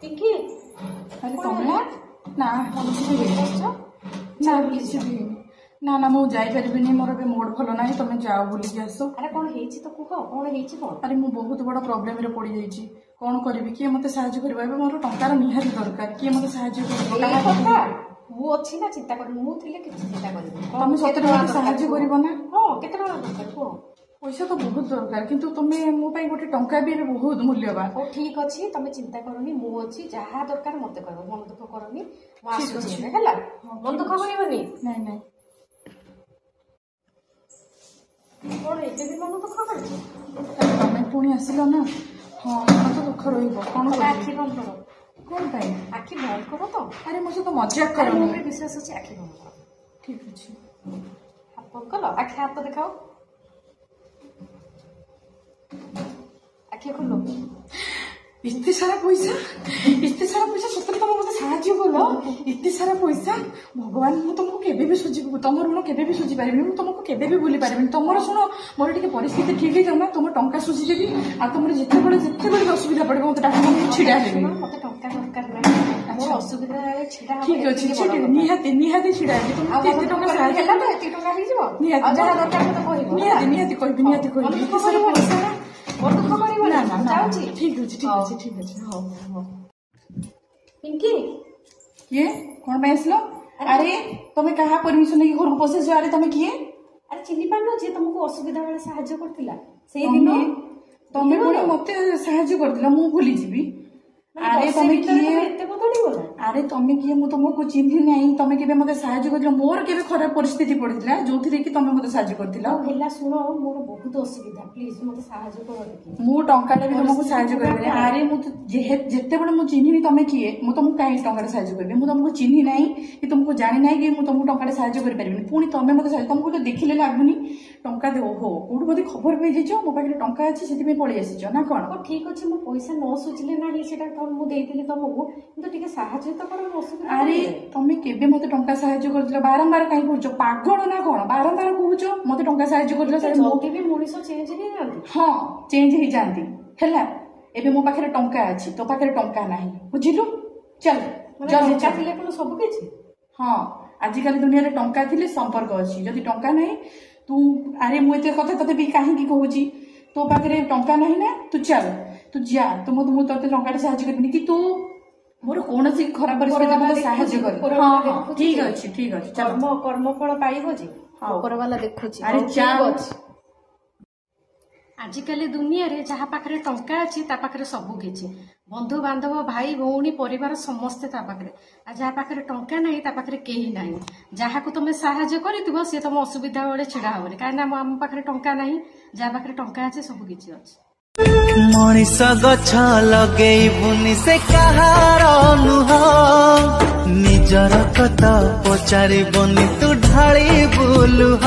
पिंकी अरे तुम ना ना ना मुझे जापरि मोर भी मूड भल ना तुम जाओ बुलिक आस। अरे कौन तो कह कौन अरे मु बहुत बड़ प्रोब्लेम रे पड़ जाइए कौन करी किए मत साहय कर मोर टंकार निहाती दरकार किए मत साहय मु अच्छी ना चिंता कर चिंता कर तुम सतरे मत साहय कर ना। हाँ केते दरकार कह पैसा तो बहुत दरकार किंतु तुम्हें मो गोटे टंका भी बहुत मूल्यवान। ओ ठीक अच्छी तुम चिंता करनी मु अच्छी जहाँ दरकार मत कह मन दुख करनी मन दुख करनी नहीं नहीं कौन एते भी मन दुख कर तुम पुणी आसिल ना। हाँ मन तो दुख रही आखि बंद कर कौन पाई आखि बंद कर तो। अरे मुझे तो मजाक कर विश्वास अच्छे आखि बंद कर ठीक अच्छे हाथ बंद कल आखि हाथ देखाओ आखि खोलो इतने सारा पैसा सतरे तुम मत साहय कल इतने सारा पैसा भगवान मुझे तुमको केवे भी सुझी तुम ऋण केवे भी सुझी पारि मुझे तुमको केवे भी भूली पारि तुम शुण मोर टे परिस्थिति ठीक है ना तुम टंका सुझीदेवी आ तुम जिते असुविधा पड़े मत छिड़ा मत टंका दरकार मोर असुविधा छिड़ा ठीक अच्छे निहाती निहाती छिड़ा तुम टंका साहय निहाती कहबी ठीक अच्छे ठीक अच्छे हाँ पिंकी ये कौन पे आसलो। अरे तुम्हें कहा परमिशन नहीं घर को पशे अरे तुम किए अरे चिन्ह पार जी तुमको असुविधा बेले साहाଯ୍य करथिला से दिन तुम्हें कोन मते साहाଯ୍य करथिला मु भूली जीवी। अरे तुम किए एते बदली बोला अरे तुम किए मु तुमको चिन्हि नहीं तुम केबे मते साहाଯ୍य करथिला मोर केबे खराब परिस्थिति पड़ितला जोथि रे कि तुम मते साहाଯ୍य करथिला हेला सुनो मोर बहुत असुविधा प्लीज मते साहाଯ୍य कर मु टंका भी तुमको साहाଯ୍य करबे। अरे मु जेते बडे मु चिन्हि तुम किए मु तुमको काहे टंका साहाଯ୍य करबे मु तुमको चिन्हि नहीं कि तुमको जानि नहीं कि मु तुमको टंका साहाଯ୍य कर परिबिनी पुनी तुम मते साहाଯ୍य तुमको तो देखिले लागुनी टंका दे ओहो कोड बोधी खबर पे जेचो मो पाखे टंका अछि सेति में पळी आसीचो ना कोन ठीक अछि मो पैसा न सुचले नाही सेटा तो मु देइतिली तुमको किंतु ठीक साहाଯ୍य तो कर असुविधा। अरे तुम केबे मते टंका साहाଯ୍य करथिला बारंबार काहे कहूचो पागल ना कोन बारंबार कहूचो मते टंका साहाଯ୍य करथिला से मोटे भी मनीष चेंज नहीं जाती। हां चेंज ही जानती हैला एबे मो पाखे टंका अछि तो पाखे टंका नाही बुझिलु चल जल्दी चाहिले कोन सब किछि। हां आजिकल दुनिया रे टंका थिले संपर्क अछि जदी टंका नाही तू अरे मु एते कथा तते भी काहे की कहूची तो पाखे टंका नाही ना तू चल तू जा तुम तुम तते टंका साहाଯ୍य करबिनी कि तू मोर कौन सी खराब परिस्थिति में साहाଯ୍य कर। हाँ ठीक अच्छे चलो कर्म फल पाइब जी ऊपर वाला देखु अरे चल आजिकल दुनिया रे जहाँ पाखरे टंका अच्छी ता पाखरे सबु किछि बंधु बांधव भाई भौणी परिवार समस्ते ता पाखरे आ जहाँ पाखरे टंका नहीं ता पाखरे केही नहीं जहाँ को तुम साहाଯ୍य करिथिबो से तुम असुविधा बेले छिड़ा होबे काहे ना हम पाखरे टंका नहीं जहाँ पाखरे टंका अछि सब किछि अछि। मनीष गछ लगेबुनि से कहार नुह निजर कत पचारिबनि तू ढाली बुलुह।